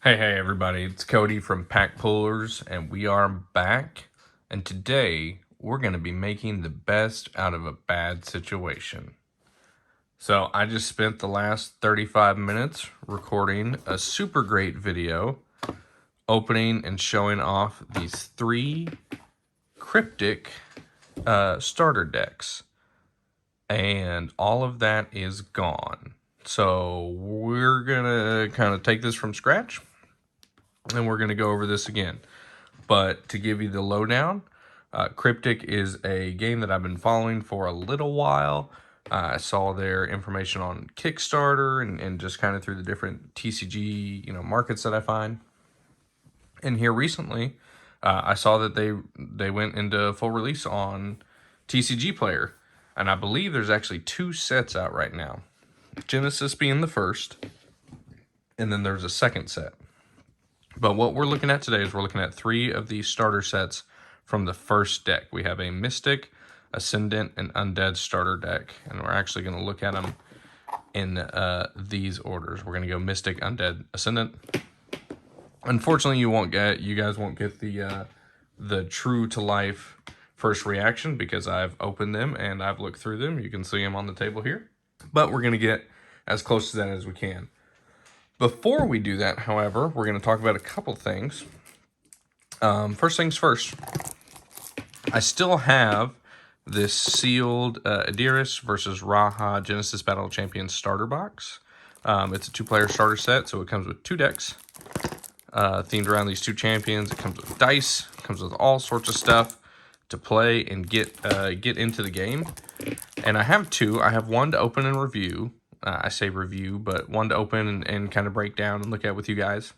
Hey everybody, it's Cody from Pack Pullers and we are back, and today we're going to be making the best out of a bad situation. So I just spent the last 35 minutes recording a super great video opening and showing off these three Kryptik starter decks, and all of that is gone. So we're going to kind of take this from scratch and we're going to go over this again. But to give you the lowdown, Kryptik is a game that I've been following for a little while. I saw their information on Kickstarter and just kind of through the different TCG markets that I find. And here recently, I saw that they went into full release on TCG Player, and I believe there's actually two sets out right now. Genesis being the first, and then there's a second set. But what we're looking at today is we're looking at three of these starter sets from the first deck. We have a Mystic, Ascendant, and Undead starter deck, and we're actually going to look at them in these orders. We're going to go Mystic, Undead, Ascendant. Unfortunately, you guys won't get the true to life first reaction because I've opened them and I've looked through them. You can see them on the table here, but we're going to get as close to that as we can. Before we do that, however, we're going to talk about a couple things. First things first, I still have this sealed Adiris versus Raha Genesis Battle Champions starter box. It's a two-player starter set, so it comes with two decks themed around these two champions. It comes with dice, it comes with all sorts of stuff to play and get into the game. And I have two. I have one to open and review. I say review, but one to open and kind of break down and look at with you guys.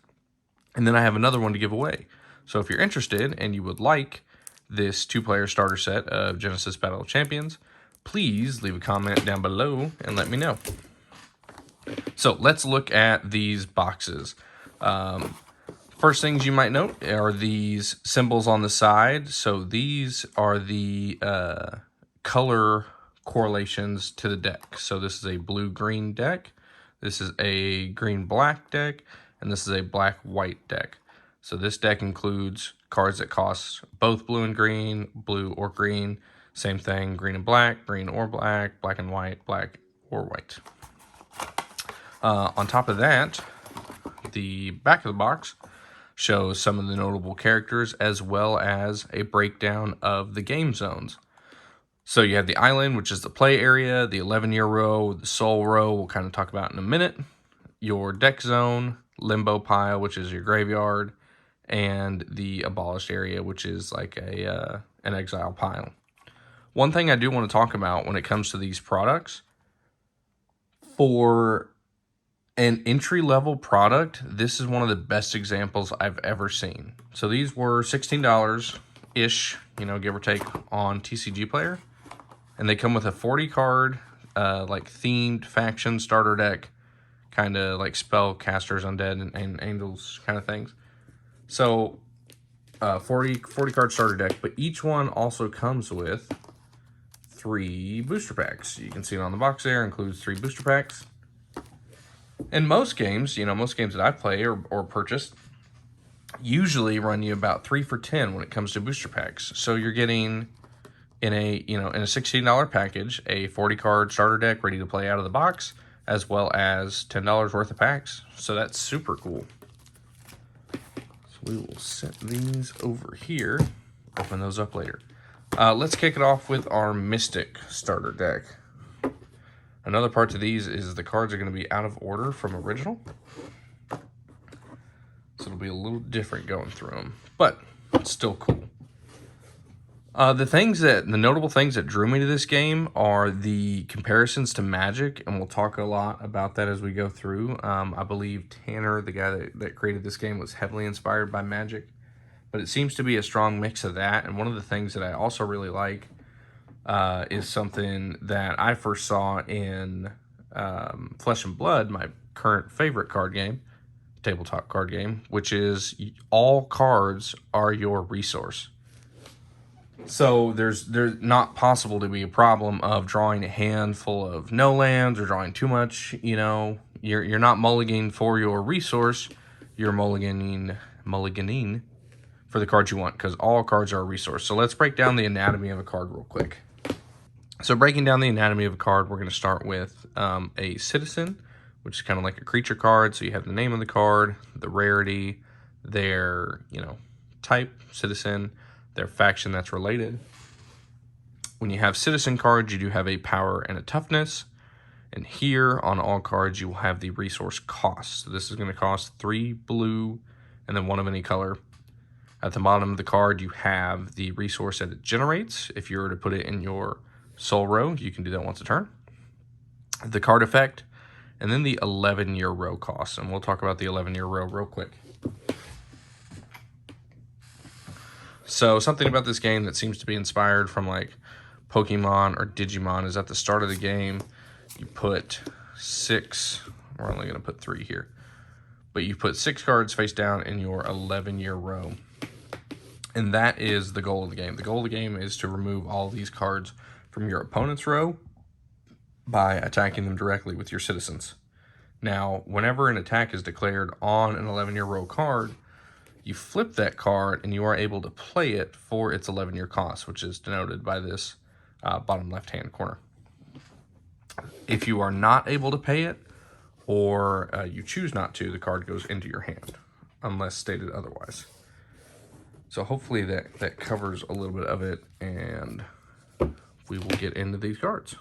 And then I have another one to give away. So if you're interested and you would like this two-player starter set of Genesis Battle of Champions, please leave a comment down below and let me know. So let's look at these boxes. First things you might note are these symbols on the side. So these are the color correlations to the deck. So this is a blue-green deck, this is a green-black deck, and this is a black-white deck. So this deck includes cards that cost both blue and green, blue or green, same thing, green and black, green or black, black and white, black or white. On top of that, the back of the box shows some of the notable characters as well as a breakdown of the game zones. So you have the island, which is the play area, the 11-year row, the soul row, we'll kind of talk about in a minute, your deck zone, limbo pile, which is your graveyard, and the abolished area, which is like an exile pile. One thing I do want to talk about when it comes to these products, for an entry-level product, this is one of the best examples I've ever seen. So these were $16-ish, give or take, on TCG Player. And they come with a 40-card, like, themed faction starter deck, kind of like spellcasters, undead, and angels kind of things. So, 40-card starter deck, but each one also comes with 3 booster packs. You can see it on the box there, includes 3 booster packs. And most games, most games that I play or purchased, usually run you about 3 for $10 when it comes to booster packs. So you're getting in a $16 package a 40-card starter deck ready to play out of the box, as well as $10 worth of packs. So that's super cool. So we will set these over here, open those up later. Let's kick it off with our Mystic starter deck. Another part to these is the cards are going to be out of order from original, so it'll be a little different going through them, but it's still cool. The notable things that drew me to this game are the comparisons to Magic, and we'll talk a lot about that as we go through. I believe Tanner, the guy that created this game, was heavily inspired by Magic, but it seems to be a strong mix of that. And one of the things that I also really like is something that I first saw in Flesh and Blood, my current favorite card game, tabletop card game, which is all cards are your resource. So there's not possible to be a problem of drawing a hand full of no lands or drawing too much. You're not mulliganing for your resource. you're mulliganing for the cards you want, because all cards are a resource. So let's break down the anatomy of a card real quick. So breaking down the anatomy of a card, we're going to start with a citizen, which is kind of like a creature card. So you have the name of the card, the rarity, their type, citizen, their faction that's related. When you have citizen cards, you do have a power and a toughness. And here on all cards, you will have the resource cost. So this is going to cost 3 blue and then 1 of any color. At the bottom of the card, you have the resource that it generates. If you were to put it in your soul row, you can do that once a turn. The card effect, and then the 11-year row cost. And we'll talk about the 11-year row real quick. So something about this game that seems to be inspired from like Pokemon or Digimon is at the start of the game, you put 6, we're only going to put 3 here, but you put 6 cards face down in your 11-year row. And that is the goal of the game. The goal of the game is to remove all these cards from your opponent's row by attacking them directly with your citizens. Now, whenever an attack is declared on an 11-year row card, you flip that card and you are able to play it for its 11-year cost, which is denoted by this bottom left-hand corner. If you are not able to pay it, or you choose not to, the card goes into your hand, unless stated otherwise. So hopefully that covers a little bit of it, and we will get into these cards.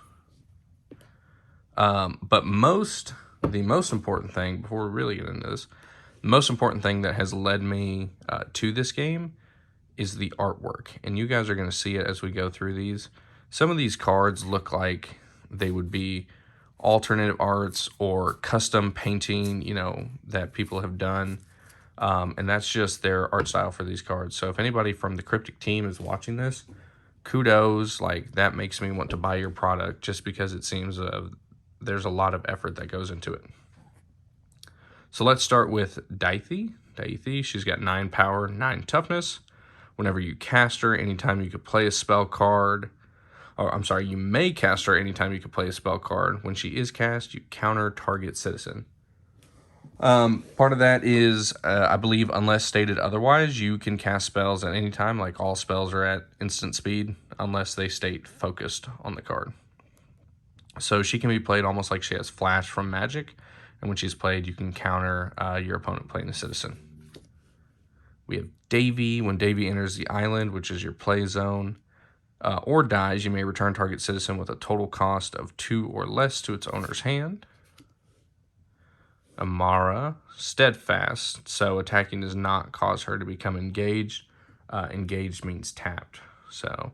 But the most important thing, before we really get into this, the most important thing that has led me to this game is the artwork. And you guys are going to see it as we go through these. Some of these cards look like they would be alternative arts or custom painting, that people have done. And that's just their art style for these cards. So if anybody from the Kryptik team is watching this, kudos. Like, that makes me want to buy your product, just because it seems there's a lot of effort that goes into it. So let's start with Daithie. She's got 9 power, 9 toughness. Whenever you cast her, anytime you could play a spell card, you may cast her anytime you could play a spell card. When she is cast, you counter target citizen. Part of that is, I believe, unless stated otherwise, you can cast spells at any time. Like, all spells are at instant speed, unless they state focused on the card. So she can be played almost like she has flash from magic. And when she's played, you can counter your opponent playing a citizen. We have Davy. When Davy enters the island, which is your play zone, or dies, you may return target citizen with a total cost of 2 or less to its owner's hand. Amara, steadfast, so attacking does not cause her to become engaged. Engaged means tapped, so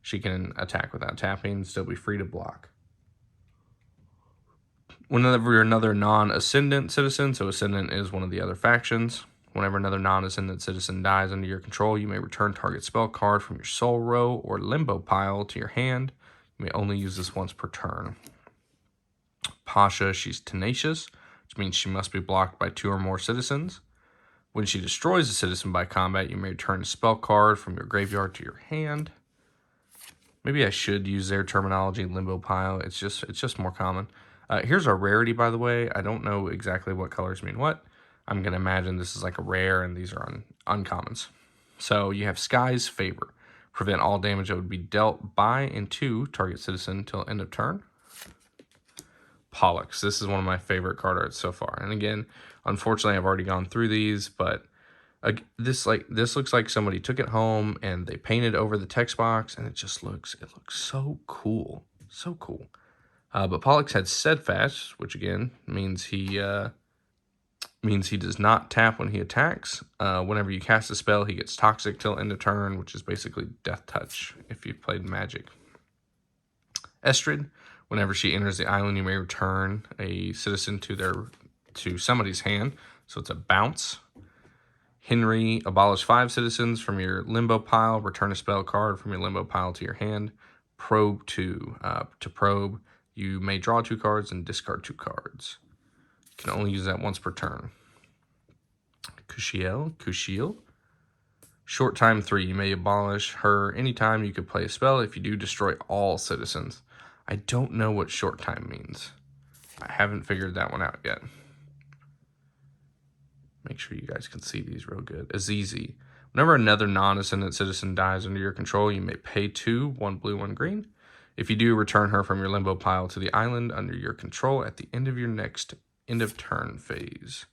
she can attack without tapping, still be free to block. Whenever you're another non-ascendant citizen, so ascendant is one of the other factions, whenever another non-ascendant citizen dies under your control, you may return target spell card from your soul row or limbo pile to your hand. You may only use this once per turn. Pasha, she's tenacious, which means she must be blocked by 2 or more citizens. When she destroys a citizen by combat, you may return a spell card from your graveyard to your hand. Maybe I should use their terminology, limbo pile. It's just more common. Here's our rarity, by the way. I don't know exactly what colors mean what. I'm going to imagine this is like a rare, and these are uncommons. So you have Sky's Favor. Prevent all damage that would be dealt by and to target citizen until end of turn. Pollux. This is one of my favorite card arts so far. And again, unfortunately, I've already gone through these, but this looks like somebody took it home and they painted over the text box, and it looks so cool. So cool. But Pollux had Steadfast, which again means he does not tap when he attacks. Whenever you cast a spell, he gets toxic till end of turn, which is basically Death Touch if you've played Magic. Estrid, whenever she enters the island, you may return a citizen to somebody's hand, so it's a bounce. Henry, abolish 5 citizens from your limbo pile. Return a spell card from your limbo pile to your hand. Probe 2. To probe, you may draw 2 cards and discard 2 cards. You can only use that once per turn. Kushiel. Short time 3. You may abolish her anytime you could play a spell. If you do, destroy all citizens. I don't know what short time means. I haven't figured that one out yet. Make sure you guys can see these real good. Azizi. Whenever another non-ascendant citizen dies under your control, you may pay 2, 1 blue, 1 green. If you do, return her from your limbo pile to the island under your control at the end of your next end of turn phase.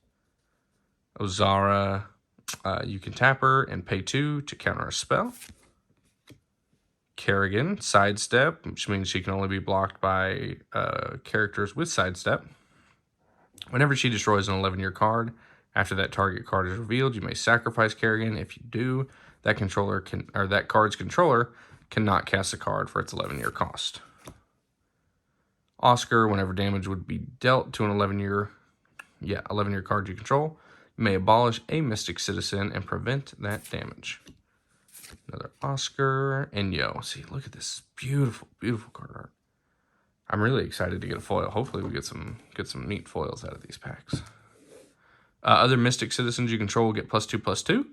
Ozara, you can tap her and pay 2 to counter a spell. Kerrigan, sidestep, which means she can only be blocked by characters with sidestep. Whenever she destroys an 11-year card, after that target card is revealed, you may sacrifice Kerrigan. If you do, that card's controller cannot cast a card for its 11-year cost. Oscar, whenever damage would be dealt to an 11-year card you control, you may abolish a Mystic Citizen and prevent that damage. Another Oscar. And see, look at this beautiful, beautiful card art. I'm really excited to get a foil. Hopefully we get some neat foils out of these packs. Other Mystic Citizens you control will get +2/+2.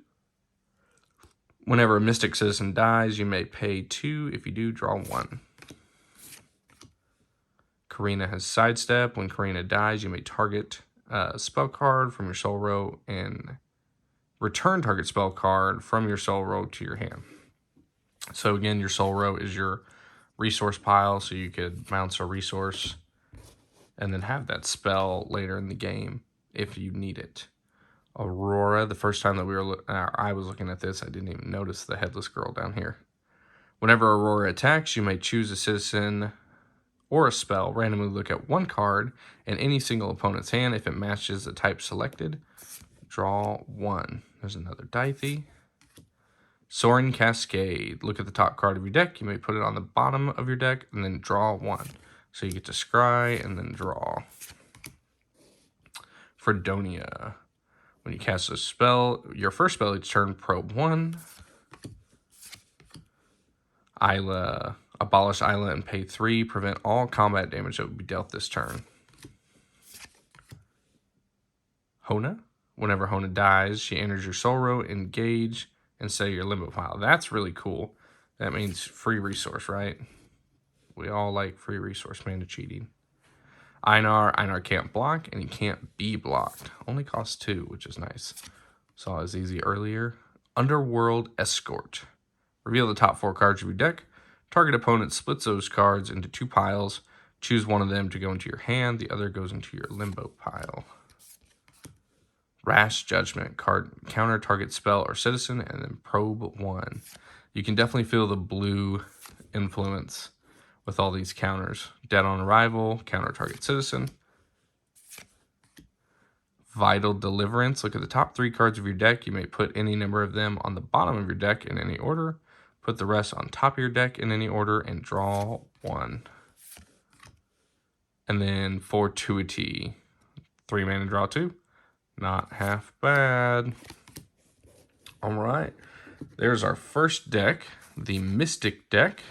Whenever a Mystic Citizen dies, you may pay 2. If you do, draw 1. Karina has sidestep. When Karina dies, you may target a spell card from your soul row and return target spell card from your soul row to your hand. So again, your soul row is your resource pile, so you could bounce a resource and then have that spell later in the game if you need it. Aurora, the first time that I was looking at this, I didn't even notice the headless girl down here. Whenever Aurora attacks, you may choose a citizen or a spell, randomly look at one card in any single opponent's hand. If it matches the type selected, draw 1. There's another Dithy. Soaring Cascade. Look at the top card of your deck. You may put it on the bottom of your deck and then draw 1. So you get to scry and then draw. Fredonia. When you cast a spell, your first spell each turn, probe 1. Isla. Abolish Isla and pay 3. Prevent all combat damage that would be dealt this turn. Hona. Whenever Hona dies, she enters your soul row, engage, and say your limbo pile. That's really cool. That means free resource, right? We all like free resource mana cheating. Einar can't block, and he can't be blocked. Only costs 2, which is nice. Saw as easy earlier. Underworld Escort. Reveal the top 4 cards of your deck. Target opponent splits those cards into 2 piles. Choose one of them to go into your hand. The other goes into your limbo pile. Rash Judgment. Card counter target spell or citizen, and then probe 1. You can definitely feel the blue influence with all these counters. Dead on Arrival, counter target citizen. Vital Deliverance. Look at the top 3 cards of your deck. You may put any number of them on the bottom of your deck in any order. Put the rest on top of your deck in any order and draw 1. And then Fortuity. 3 mana, draw 2. Not half bad. All right. There's our first deck, the Mystic deck.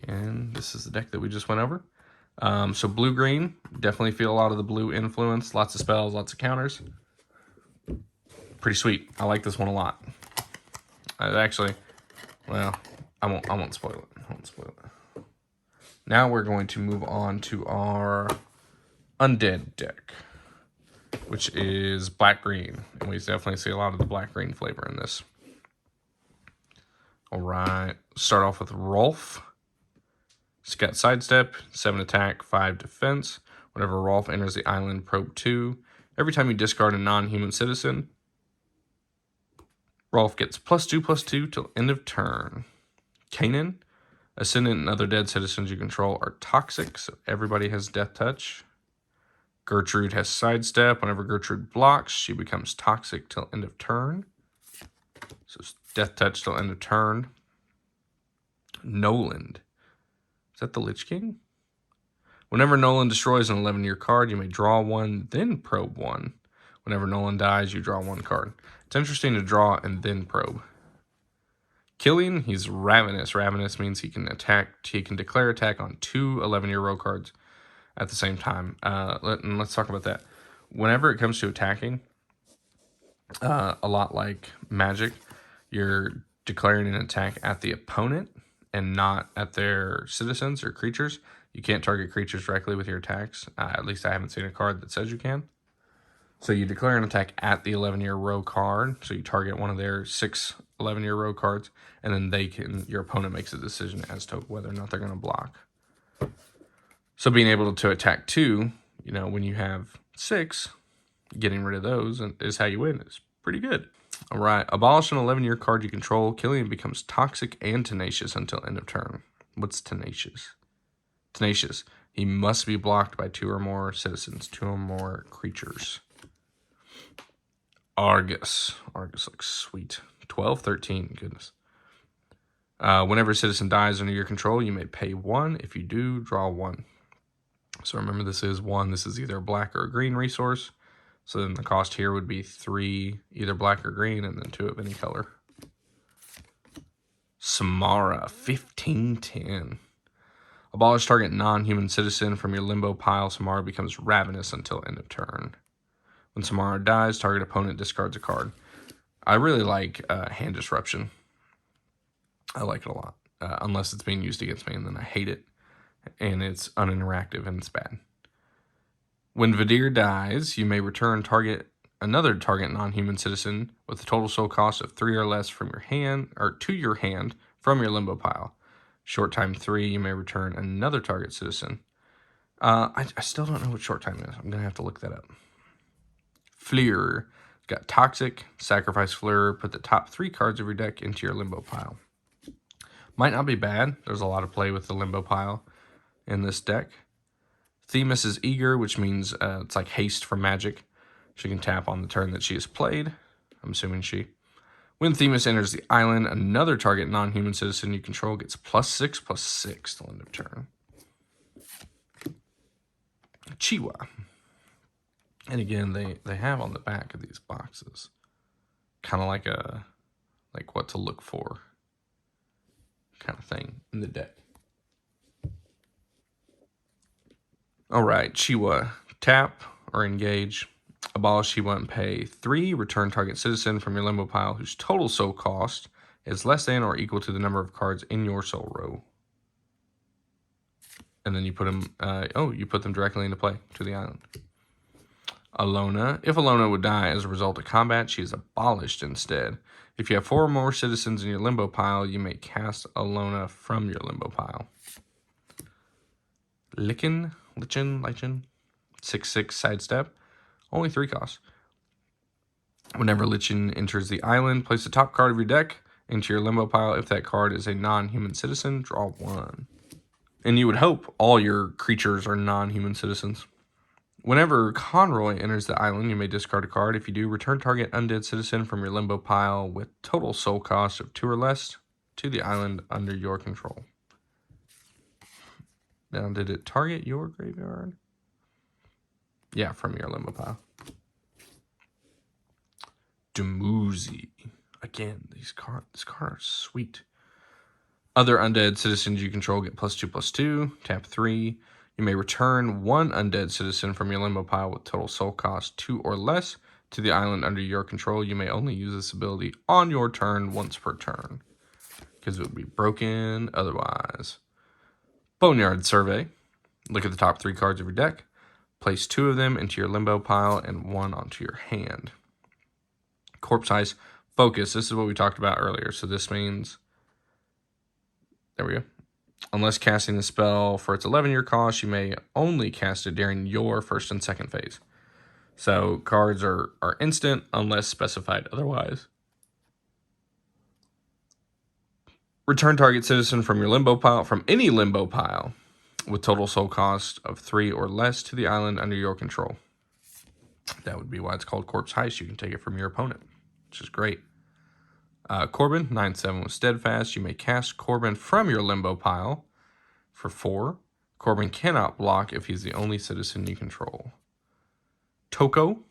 And this is the deck that we just went over. So blue-green, definitely feel a lot of the blue influence. Lots of spells, lots of counters. Pretty sweet. I like this one a lot. Actually, well, I won't spoil it. I won't spoil it. Now we're going to move on to our Undead deck, which is black-green. And we definitely see a lot of the black-green flavor in this. All right. Start off with Rolf. He's got sidestep, 7 attack, 5 defense. Whenever Rolf enters the island, probe 2. Every time you discard a non-human citizen, Rolf gets +2/+2 till end of turn. Kanan. Ascendant and other dead citizens you control are toxic, so everybody has death touch. Gertrude has sidestep. Whenever Gertrude blocks, she becomes toxic till end of turn. So it's death touch till end of turn. Noland. Is that the Lich King? Whenever Nolan destroys an 11-year card, you may draw 1, then probe 1. Whenever Nolan dies, you draw 1 card. It's interesting to draw and then probe. Killian, he's Ravenous. Ravenous means he can declare attack on 2 11-year row cards at the same time. Let's talk about that. Whenever it comes to attacking, a lot like Magic, you're declaring an attack at the opponent and not at their citizens or creatures. You can't target creatures directly with your attacks. At least I haven't seen a card that says you can. So you declare an attack at the 11-year row card. So you target one of their 6 11-year row cards, and then your opponent makes a decision as to whether or not they're going to block. So being able to attack 2, when you have 6, getting rid of those is how you win. It's pretty good. All right. Abolish an 11-year card you control. Killing it becomes toxic and tenacious until end of turn. What's tenacious? Tenacious. He must be blocked by 2 or more citizens, 2 or more creatures. Argus. Argus looks sweet. 12, 13. Goodness. Whenever a citizen dies under your control, you may pay 1. If you do, draw 1. So remember, this is 1. This is either a black or a green resource. So then the cost here would be 3, either black or green, and then 2 of any color. Samara, 1510. Abolish target non-human citizen from your limbo pile. Samara becomes ravenous until end of turn. When Samara dies, target opponent discards a card. I really like Hand Disruption. I like it a lot. Unless it's being used against me, and then I hate it. And it's uninteractive, and it's bad. When Vidir dies, you may return another target non-human citizen with a total soul cost of 3 or less from your hand, or to your hand from your limbo pile. Short time 3, you may return another target citizen. I still don't know what short time is. I'm going to have to look that up. Fleer. Got Toxic, sacrifice Fleer, put the top 3 cards of your deck into your limbo pile. Might not be bad. There's a lot of play with the limbo pile in this deck. Themis is eager, which means it's like haste for magic. She can tap on the turn that she has played. I'm assuming she. When Themis enters the island, another target non-human citizen you control gets +6/+6 till end of turn. Chiwa. And again, they have on the back of these boxes kind of like what to look for kind of thing in the deck. All right, Chiwa. Tap or engage. Abolish Chiwa and pay 3. Return target citizen from your limbo pile whose total soul cost is less than or equal to the number of cards in your soul row. And then you put them, you put them directly into play to the island. Alona. If Alona would die as a result of combat, she is abolished instead. If you have 4 or more citizens in your limbo pile, you may cast Alona from your limbo pile. Lichen, 6/6 sidestep. Only 3 costs. Whenever Lichen enters the island, place the top card of your deck into your limbo pile. If that card is a non-human citizen, draw 1. And you would hope all your creatures are non-human citizens. Whenever Conroy enters the island, you may discard a card. If you do, return target undead citizen from your limbo pile with total soul cost of 2 or less to the island under your control. Now, did it target your graveyard? Yeah, from your limbo pile. Dumuzi. Again, this card is sweet. Other undead citizens you control get +2/+2. Tap 3. You may return 1 undead citizen from your limbo pile with total soul cost 2 or less to the island under your control. You may only use this ability on your turn once per turn, because it would be broken otherwise. Boneyard Survey. Look at the top 3 cards of your deck. Place 2 of them into your limbo pile and 1 onto your hand. Corpse Heist. Focus. This is what we talked about earlier. So this means, there we go. Unless casting the spell for its 11-year cost, you may only cast it during your first and second phase. So cards are instant unless specified otherwise. Return target citizen from your limbo pile, from any limbo pile, with total soul cost of 3 or less to the island under your control. That would be why it's called Corpse Heist. You can take it from your opponent, which is great. Corbin, 9/7 with Steadfast. You may cast Corbin from your limbo pile for 4. Corbin cannot block if he's the only citizen you control. Tocho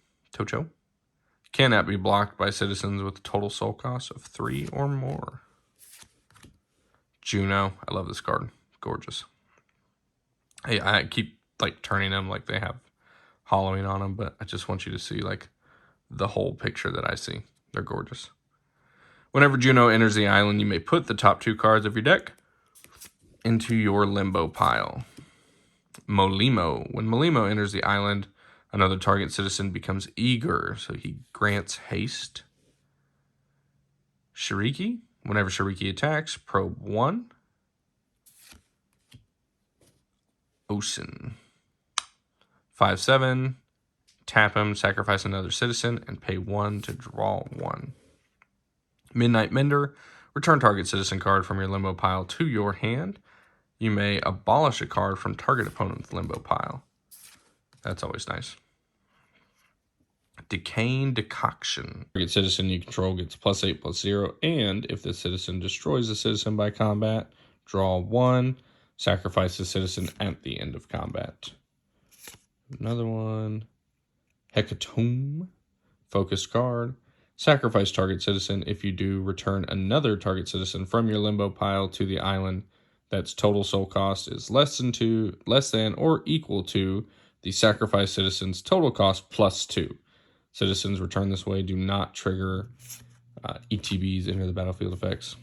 cannot be blocked by citizens with a total soul cost of 3 or more. Juno, I love this card. Gorgeous. Hey, I keep turning them like they have hollowing on them, but I just want you to see the whole picture that I see. They're gorgeous. Whenever Juno enters the island, you may put the top 2 cards of your deck into your limbo pile. Molimo. When Molimo enters the island, Another target citizen becomes eager, so he grants haste. Shiriki, whenever Shiriki attacks, probe 1. Osen. 5/7. Tap him, sacrifice another citizen, and pay 1 to draw 1. Midnight Mender. Return target citizen card from your limbo pile to your hand. You may abolish a card from target opponent's limbo pile. That's always nice. Decaying Decoction. Target citizen you control gets +8/+0, and if the citizen destroys a citizen by combat, draw 1, sacrifice the citizen at the end of combat. Another one. Hecatomb. Focus card. Sacrifice target citizen. If you do, return another target citizen from your limbo pile to the island that's total soul cost is less than or equal to the sacrifice citizen's total cost +2. Citizens returned this way do not trigger ETBs into the battlefield effects.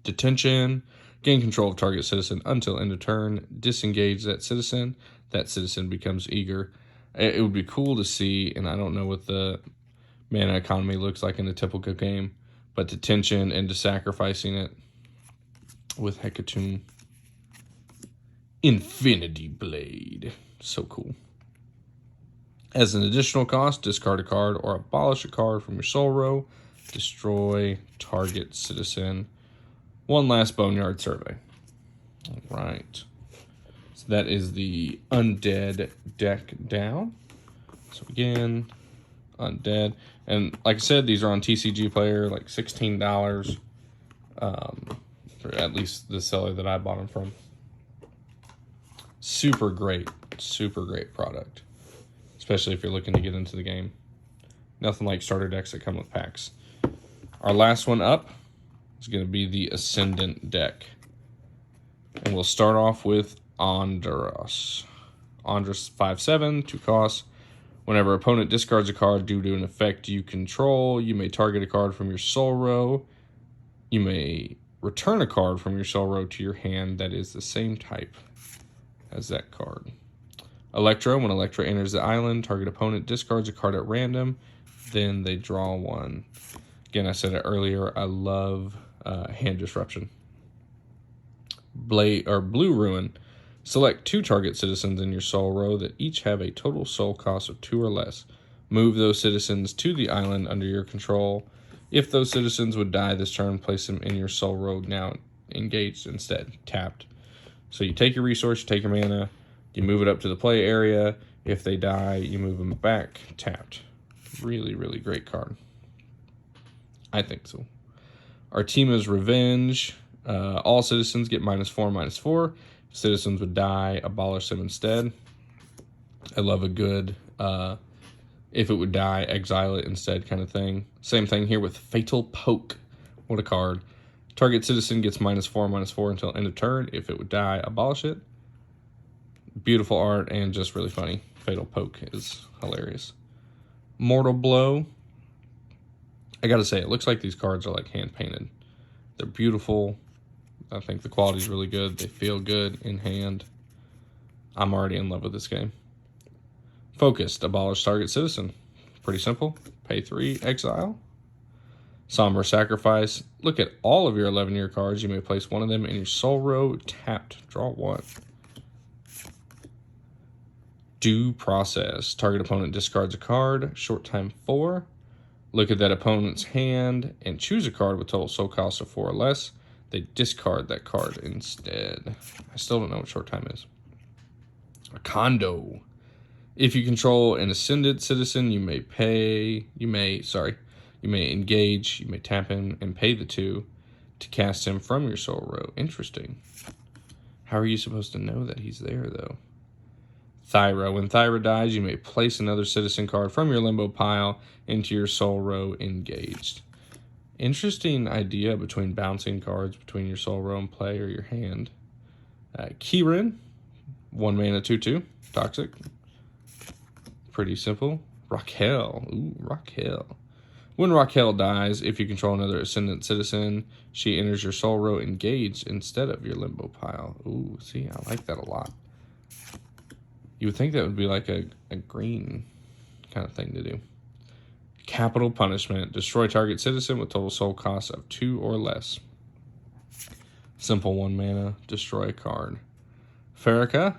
Detention. Gain control of target citizen until end of turn. Disengage that citizen. That citizen becomes eager. It would be cool to see, and I don't know what the mana economy looks like in a typical game, but detention and sacrificing it with Hecatomb. Infinity Blade. So cool. As an additional cost, discard a card or abolish a card from your soul row. Destroy target citizen. One last Boneyard Survey. All right. So that is the Undead deck down. So again, Undead. And like I said, these are on TCG Player, like $16. For at least the seller that I bought them from. Super great product. Especially if you're looking to get into the game. Nothing like starter decks that come with packs. Our last one up is going to be the Ascendant deck. And we'll start off with Andros. Andros 5/7, 2 costs. Whenever opponent discards a card due to an effect you control, you may target a card from your soul row. You may return a card from your soul row to your hand that is the same type as that card. Electro. When Electro enters the island, target opponent discards a card at random. Then they draw 1. Again, I said it earlier. I love hand disruption. Blue Ruin. Select 2 target citizens in your soul row that each have a total soul cost of 2 or less. Move those citizens to the island under your control. If those citizens would die this turn, place them in your soul row now engaged instead, tapped. So you take your resource, you take your mana, you move it up to the play area. If they die, you move them back, tapped. Really, really great card. I think so. Artima's Revenge. All citizens get -4/-4. If citizens would die, abolish them instead. I love a good, if it would die, exile it instead kind of thing. Same thing here with Fatal Poke. What a card. Target citizen gets -4/-4 until end of turn. If it would die, abolish it. Beautiful art and just really funny. Fatal Poke is hilarious. Mortal Blow. I gotta say, it looks like these cards are like hand painted. They're beautiful. I think the quality is really good. They feel good in hand. I'm already in love with this game. Focused. Abolish target citizen. Pretty simple. Pay 3, exile. Somber Sacrifice. Look at all of your 11-year cards. You may place one of them in your soul row. Tapped. Draw 1. Due Process. Target opponent discards a card. Short time 4. Look at that opponent's hand and choose a card with total soul cost of 4 or less. They discard that card instead. I still don't know what short time is. A Condo. If you control an Ascended citizen, you may engage, you may tap him and pay the 2 to cast him from your soul row. Interesting. How are you supposed to know that he's there, though? Thyra. When Thyra dies, you may place another citizen card from your limbo pile into your soul row engaged. Interesting idea between bouncing cards between your soul row and play or your hand. Kieran. 1 mana, 2/2. Toxic. Pretty simple. Raquel. Ooh, Raquel. When Raquel dies, if you control another Ascendant citizen, she enters your soul row engaged instead of your limbo pile. Ooh, see, I like that a lot. You would think that would be like a green kind of thing to do. Capital punishment. Destroy target citizen with total soul cost of 2 or less. Simple 1 mana. Destroy a card. Farrakha.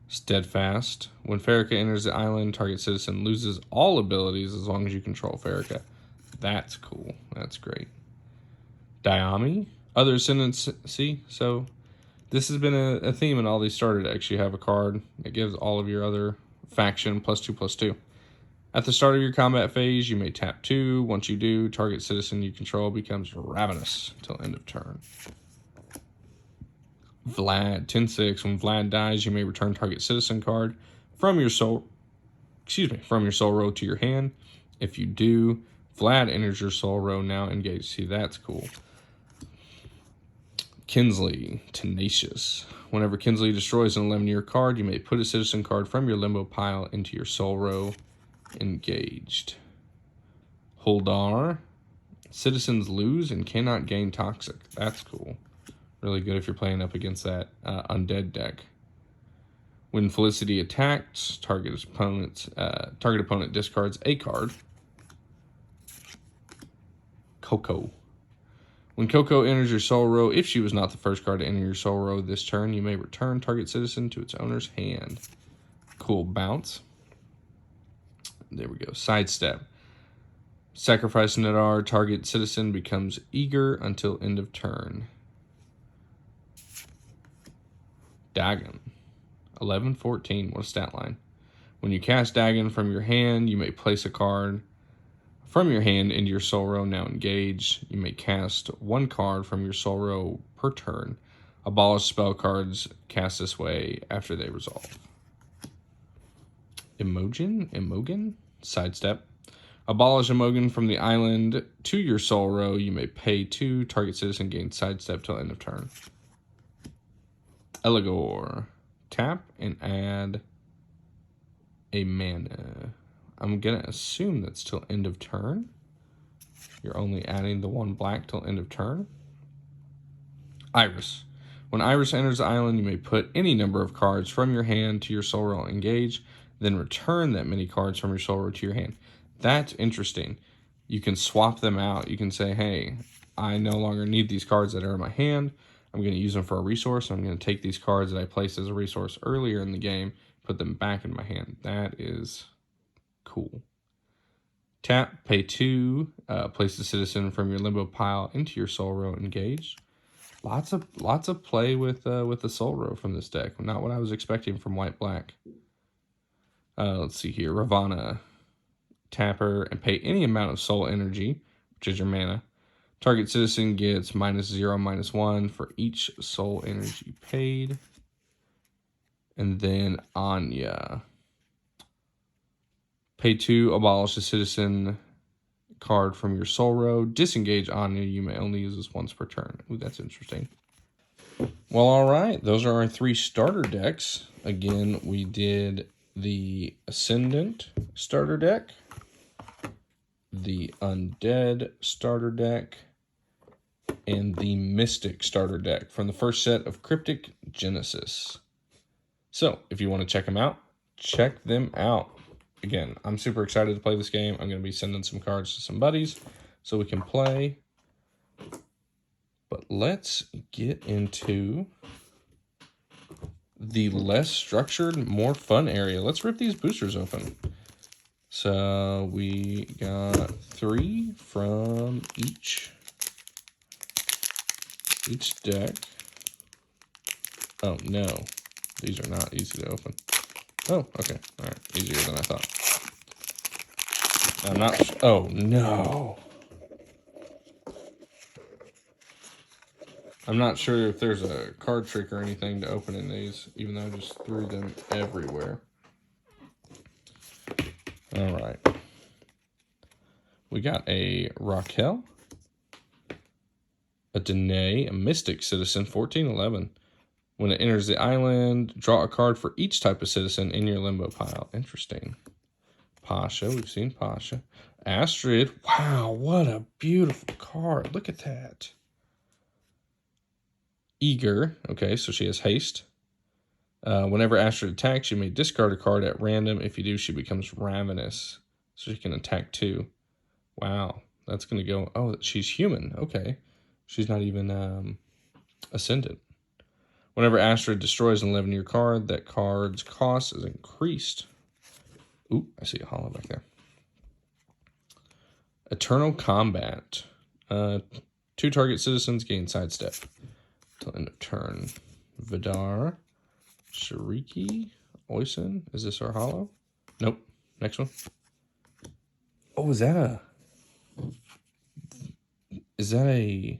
Steadfast. When Farrakha enters the island, target citizen loses all abilities as long as you control Farrakha. That's cool. That's great. Diami. Other ascendancy. So this has been a theme in all these starter decks. You have a card that gives all of your other faction +2/+2. At the start of your combat phase, you may tap 2. Once you do, target citizen you control becomes ravenous until end of turn. Vlad, 10/6. When Vlad dies, you may return target citizen card from your soul row to your hand. If you do, Vlad enters your soul row, now engaged. See, that's cool. Kinsley, Tenacious. Whenever Kinsley destroys an 11-year card, you may put a citizen card from your limbo pile into your soul row, engaged. Huldar. Citizens lose and cannot gain toxic. That's cool. Really good if you're playing up against that undead deck. When Felicity attacks, target opponent discards a card. Coco. When Coco enters your soul row, if she was not the first card to enter your soul row this turn, you may return target citizen to its owner's hand. Cool. Bounce. There we go. Sidestep. Sacrifice Nadar, target citizen becomes eager until end of turn. Dagon. 11/14. What a stat line. When you cast Dagon from your hand, you may place a card from your hand into your soul row, now engaged. You may cast 1 card from your soul row per turn. Abolish spell cards cast this way after they resolve. Imogen? Sidestep. Abolish Imogen from the island to your soul row. You may pay 2. Target citizen gains sidestep till end of turn. Eligor. Tap and add a mana. I'm going to assume that's till end of turn. You're only adding the 1 black till end of turn. Iris. When Iris enters the island, you may put any number of cards from your hand to your soul row, engage, then return that many cards from your soul row to your hand. That's interesting. You can swap them out. You can say, hey, I no longer need these cards that are in my hand. I'm going to use them for a resource. I'm going to take these cards that I placed as a resource earlier in the game, put them back in my hand. That is cool. Tap, pay 2, place the citizen from your limbo pile into your soul row, engage. Lots of play with the soul row from this deck. Not what I was expecting from white-black. Let's see here. Ravana. Tap her and pay any amount of soul energy, which is your mana. Target citizen gets -0, -1 for each soul energy paid. And then Anya. Pay 2, abolish a citizen card from your soul row. Disengage Anya. You may only use this once per turn. Ooh, that's interesting. Well, all right. Those are our 3 starter decks. Again, we did the Ascendant starter deck, the Undead starter deck, and the Mystic starter deck from the first set of Kryptik Genesis. So, if you want to check them out, check them out. Again, I'm super excited to play this game. I'm going to be sending some cards to some buddies so we can play. But let's get into the less structured, more fun area. Let's rip these boosters open. So we got 3 from each deck. Oh no, these are not easy to open. Oh, okay, all right, easier than I thought. I'm not. Oh no. I'm not sure if there's a card trick or anything to open in these, even though I just threw them everywhere. All right. We got a Raquel, a Danae, a Mystic Citizen, 14/11. When it enters the island, draw a card for each type of citizen in your limbo pile. Interesting. Pasha, we've seen Pasha. Astrid, wow, what a beautiful card. Look at that. Eager, okay, so she has haste. Whenever Astrid attacks, you may discard a card at random. If you do, she becomes ravenous. So she can attack 2. Wow. That's going to go... Oh, she's human. Okay. She's not even ascendant. Whenever Astrid destroys an 11-year card, that card's cost is increased. Ooh, I see a hollow back there. Eternal Combat. 2 target citizens gain sidestep till end of turn. Vidar. Shariki. Oisin. Is this our hollow? Nope. Next one. Oh, is that a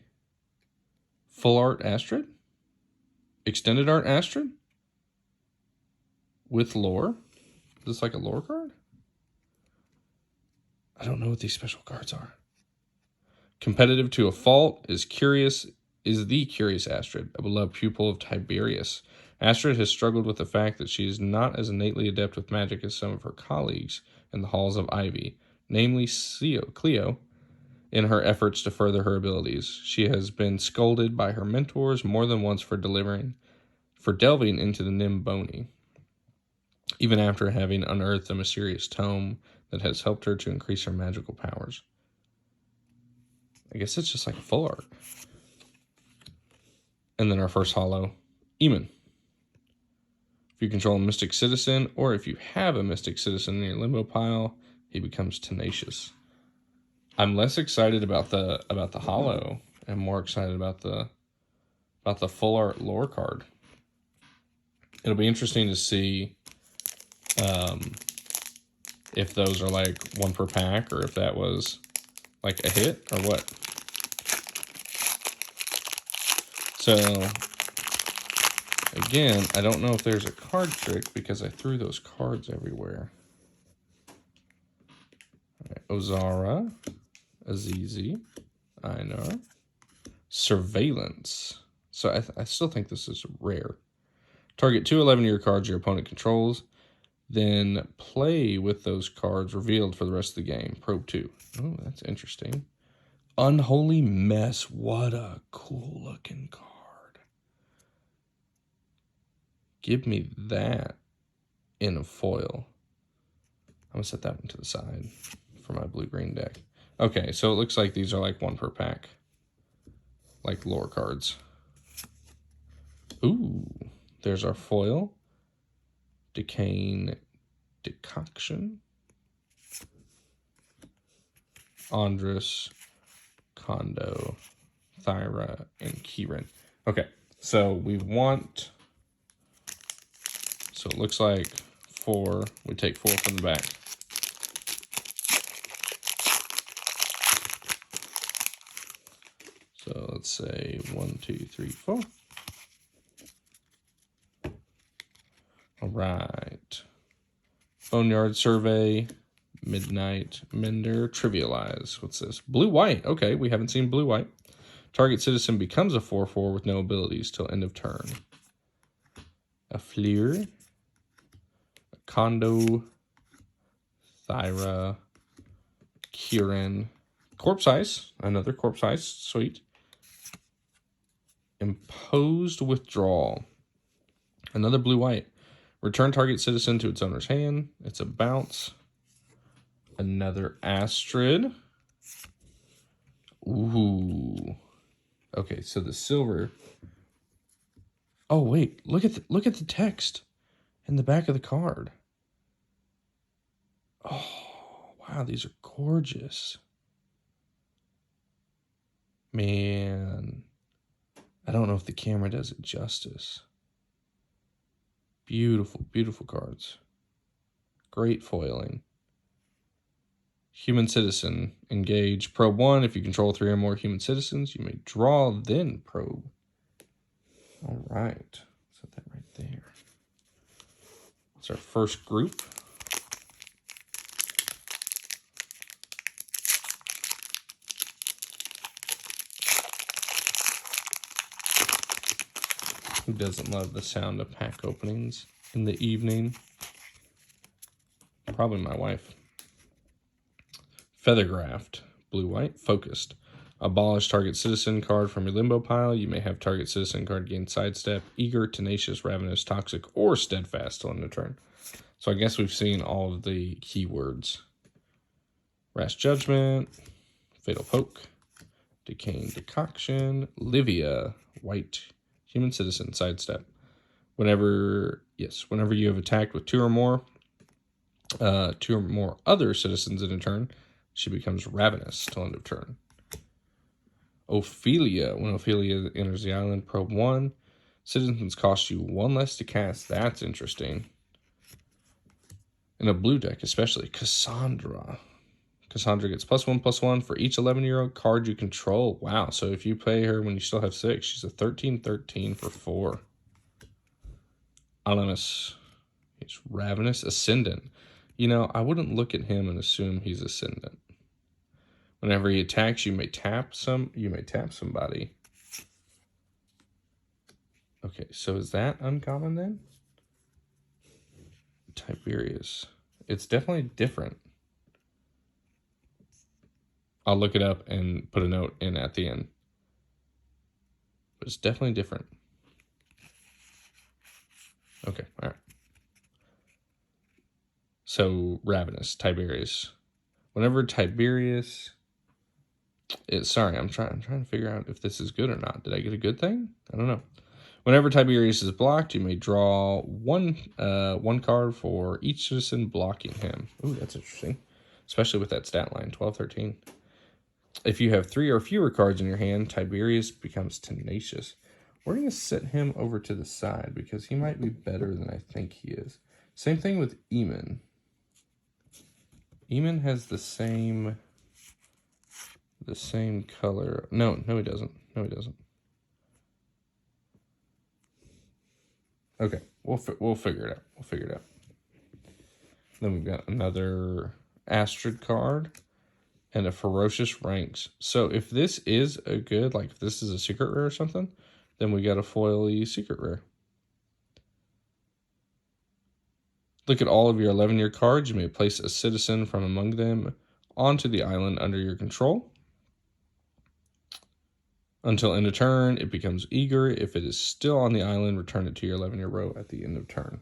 full art Astrid? Extended art Astrid? With lore? Is this like a lore card? I don't know what these special cards are. Competitive to a fault is the curious Astrid, a beloved pupil of Tiberius. Astrid has struggled with the fact that she is not as innately adept with magic as some of her colleagues in the halls of Ivy, namely Cleo, in her efforts to further her abilities. She has been scolded by her mentors more than once for delving into the Nim Boni, even after having unearthed a mysterious tome that has helped her to increase her magical powers. I guess it's just like a full art. And then our first hollow, Eamon. If you control a Mystic Citizen, or if you have a Mystic Citizen in your limbo pile, he becomes tenacious. I'm less excited about the hollow and more excited about the full art lore card. It'll be interesting to see if those are like 1 per pack or if that was like a hit or what. So again, I don't know if there's a card trick because I threw those cards everywhere. All right, Ozara, Azizi, Einar, Surveillance. So I still think this is rare. Target 2 11-year cards your opponent controls. Then play with those cards revealed for the rest of the game. Probe 2. Oh, that's interesting. Unholy Mess. What a cool looking card. Give me that in a foil. I'm going to set that one to the side for my blue-green deck. Okay, so it looks like these are like 1 per pack. Like lore cards. Ooh, there's our foil. Decaying Decoction. Andrus, Kondo, Thyra, and Kieran. Okay, so we want... So it looks like 4. We take 4 from the back. So let's say 1, 2, 3, 4. All right. Boneyard Survey, Midnight Mender, Trivialize. What's this? Blue-white. Okay, we haven't seen blue-white. Target citizen becomes a 4/4 with no abilities till end of turn. A Fleur, a Kondo, Thyra, Kieran, Corpse Ice, another Corpse Ice, sweet. Imposed Withdrawal, another blue-white. Return target citizen to its owner's hand. It's a bounce. Another Astrid. Ooh. Okay, so the silver. Oh wait, look at the text in the back of the card. Oh wow, these are gorgeous. Man, I don't know if the camera does it justice. Beautiful, beautiful cards. Great foiling. Human Citizen. Engage. Probe 1. If you control 3 or more human citizens, you may draw, then probe. All right. Set that right there. That's our first group. Who doesn't love the sound of pack openings in the evening? Probably my wife. Feathergraft, blue-white, focused. Abolish target citizen card from your limbo pile. You may have target citizen card gain sidestep, eager, tenacious, ravenous, toxic, or steadfast till end of turn. So I guess we've seen all of the keywords. Rash Judgment, Fatal Poke, Decaying Decoction, Livia, white, human citizen, sidestep. Whenever you have attacked with two or more other citizens in a turn, she becomes ravenous till end of turn. Ophelia. When Ophelia enters the island, probe 1. Citizens cost you 1 less to cast. That's interesting. In a blue deck, especially. Cassandra. Cassandra gets +1/+1 for each 11-year-old card you control. Wow, so if you play her when you still have 6, she's a 13/13 for 4. Alamus. He's Ravenous Ascendant. You know, I wouldn't look at him and assume he's Ascendant. Whenever he attacks, you may tap somebody. Okay, so is that uncommon then? Tiberius. It's definitely different. I'll look it up and put a note in at the end. But it's definitely different. Okay, all right. So, Ravenous, Tiberius. Whenever Tiberius... sorry, I'm trying to figure out if this is good or not. Did I get a good thing? I don't know. Whenever Tiberius is blocked, you may draw one card for each citizen blocking him. Ooh, that's interesting. Especially with that stat line, 12/13. If you have 3 or fewer cards in your hand, Tiberius becomes tenacious. We're going to set him over to the side because he might be better than I think he is. Same thing with Eamon. Eamon has the same color. No, he doesn't. No, he doesn't. Okay, we'll figure it out. We'll figure it out. Then we've got another Astrid card and a Ferocious Ranks. So if this is a good, like if this is a secret rare or something, then we got a foily secret rare. Look at all of your 11-year cards. You may place a citizen from among them onto the island under your control. Until end of turn, it becomes eager. If it is still on the island, return it to your 11-year row at the end of turn.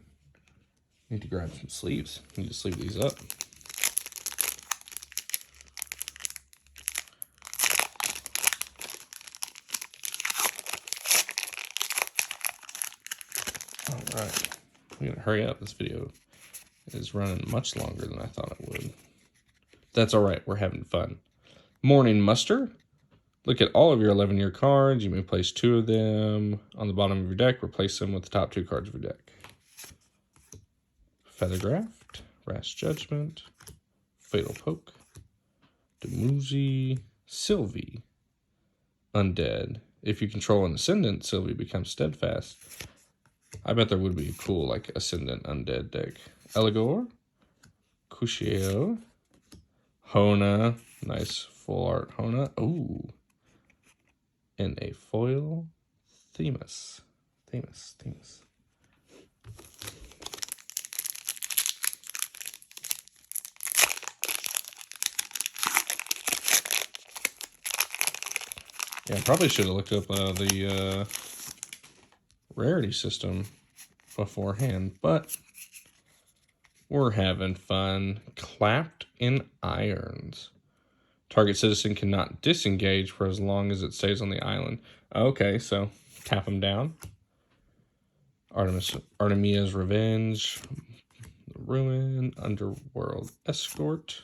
Need to grab some sleeves. Need to sleeve these up. All right. I'm going to hurry up. This video is running much longer than I thought it would. That's all right. We're having fun. Morning Muster. Look at all of your 11-year cards. You may place 2 of them on the bottom of your deck. Replace them with the top 2 cards of your deck. Feathergraft, Rash Judgment, Fatal Poke, Demuzi, Sylvie, Undead. If you control an Ascendant, Sylvie becomes Steadfast. I bet there would be a cool, like, Ascendant Undead deck. Eligor, Cuscio, Hona, nice full art Hona. Ooh. And a foil Themis. Themis. Yeah, I probably should have looked up the rarity system beforehand, but we're having fun. Clapped in Irons. Target citizen cannot disengage for as long as it stays on the island. Okay, so tap them down. Artemia's Revenge. Ruin. Underworld Escort.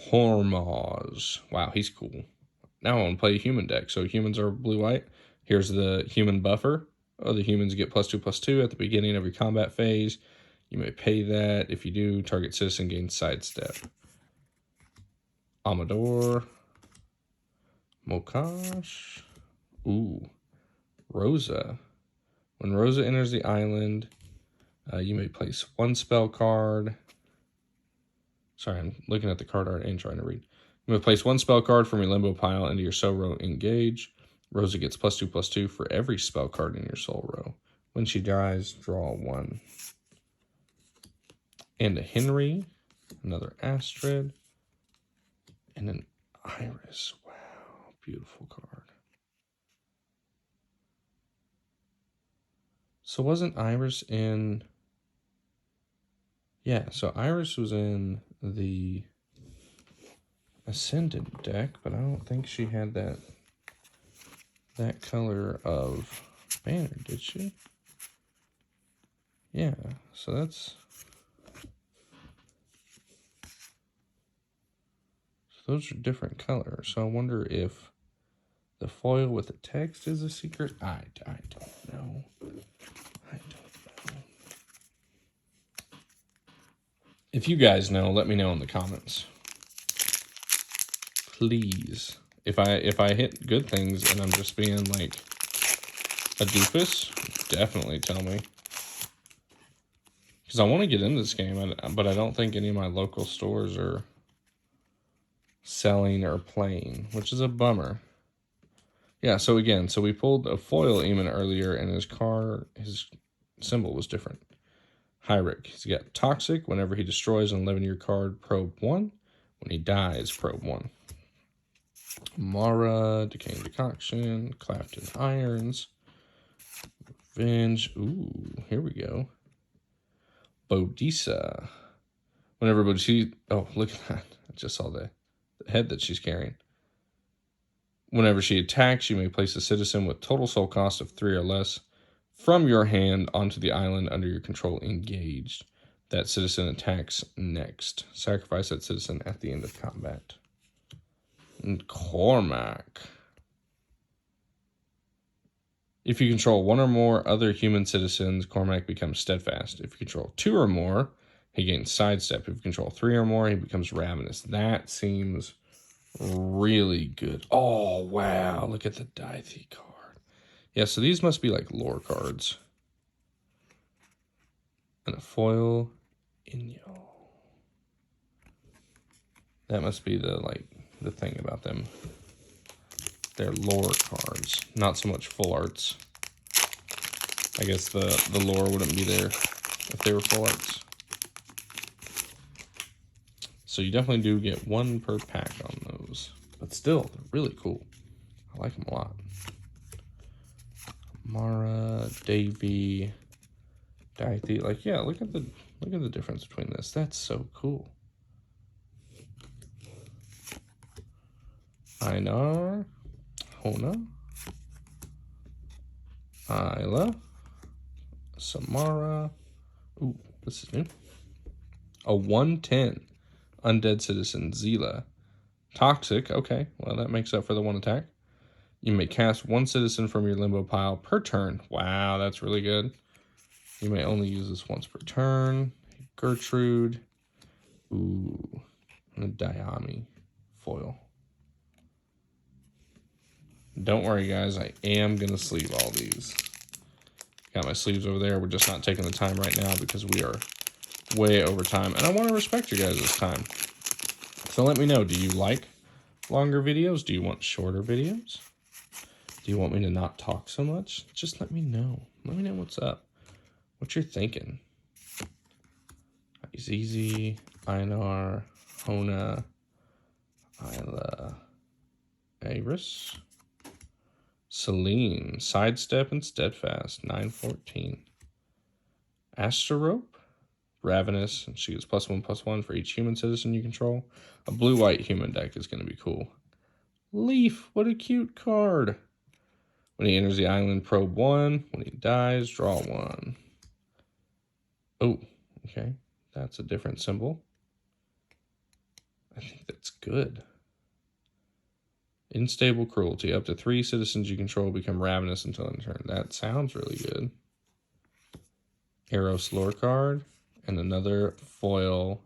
Hormaz. Wow, he's cool. Now I want to play a human deck. So humans are blue-white. Here's the human buffer. Other humans get +2/+2 at the beginning of your combat phase. You may pay that. If you do, target citizen gains sidestep. Amador, Mokash, ooh, Rosa. When Rosa enters the island, you may place 1 spell card. Sorry, I'm looking at the card art and trying to read. You may place 1 spell card from your limbo pile into your soul row engage. Rosa gets +2/+2 for every spell card in your soul row. When she dies, draw 1. And a Henry, another Astrid. And an Iris. Wow. beautiful card. So wasn't Iris in... Yeah, so Iris was in the Ascendant deck, but I don't think she had that color of banner, did she? Yeah, so that's... Those are different colors, so I wonder if the foil with the text is a secret. I don't know. I don't know. If you guys know, let me know in the comments. Please. If I hit good things and I'm just being like a doofus, definitely tell me. Because I want to get into this game, but I don't think any of my local stores are selling or playing, which is a bummer. Yeah, so again, we pulled a foil Eamon earlier, and his symbol was different. Hyric, he's got Toxic. Whenever he destroys an 11-year card, probe 1. When he dies, probe 1. Mara, Decaying Decoction, Clapton Irons, Revenge. Ooh, here we go. Bodisa. Whenever Bodisa... Oh, look at that. I just saw the head that she's carrying. Whenever she attacks, you may place a citizen with total soul cost of 3 or less from your hand onto the island under your control engaged. That citizen attacks next. Sacrifice that citizen at the end of combat. And Cormac. If you control 1 or more other human citizens, Cormac becomes steadfast. If you control 2 or more, he gains sidestep. If you control 3 or more, he becomes ravenous. That seems really good. Oh, wow. Look at the Dithy card. Yeah, so these must be like lore cards. And a foil Inyo. That must be the thing about them. They're lore cards, not so much full arts. I guess the lore wouldn't be there if they were full arts. So you definitely do get 1 per pack on those. But still, they're really cool. I like them a lot. Mara, Davy, Dithy. Like, yeah, look at the difference between this. That's so cool. Einar, Hona, Isla, Samara. Ooh, this is new. A 1/10 undead citizen, Zila. Toxic, okay. Well, that makes up for the 1 attack. You may cast 1 citizen from your limbo pile per turn. Wow, that's really good. You may only use this once per turn. Gertrude. Ooh, and a Diami foil. Don't worry, guys. I am going to sleeve all these. Got my sleeves over there. We're just not taking the time right now because we are way over time. And I want to respect you guys' time. So let me know. Do you like longer videos? Do you want shorter videos? Do you want me to not talk so much? Just let me know. Let me know what's up. What you're thinking. Zizi, Einar, Hona, Isla, Iris, Celine, Sidestep and Steadfast, 9/14. Asterope, Ravenous, and she gets +1/+1 for each human citizen you control. A blue-white human deck is going to be cool. Leaf, what a cute card. When he enters the island, probe 1. When he dies, draw 1. Oh, okay. That's a different symbol. I think that's good. Unstable Cruelty. Up to 3 citizens you control become ravenous until end turn. That sounds really good. Eros lore card. And another foil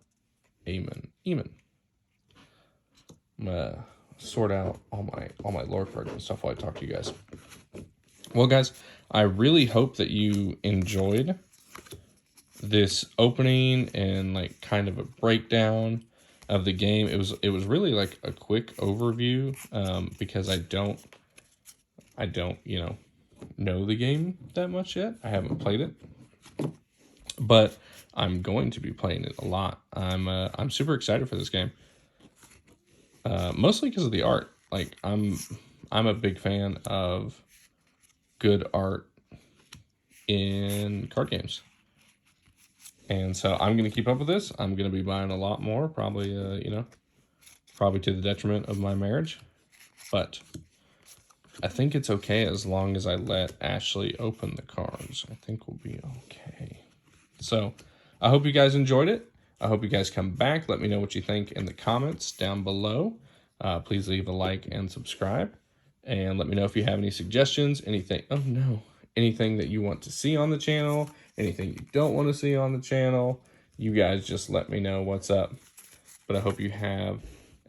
Eamon. I'm gonna sort out all my lore cards and stuff while I talk to you guys. Well, guys, I really hope that you enjoyed this opening and like kind of a breakdown of the game. It was really like a quick overview because I don't know the game that much yet. I haven't played it, but I'm going to be playing it a lot. I'm super excited for this game, mostly because of the art. Like I'm I'm a big fan of good art in card games. And so I'm going to keep up with this. I'm going to be buying a lot more, probably, probably to the detriment of my marriage. But I think it's okay as long as I let Ashley open the cards. I think we'll be okay. So I hope you guys enjoyed it. I hope you guys come back. Let me know what you think in the comments down below. Please leave a like and subscribe. And let me know if you have any suggestions, anything. Oh no. Anything that you want to see on the channel, anything you don't want to see on the channel. You guys just let me know what's up. But I hope you have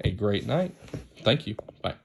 a great night. Thank you. Bye.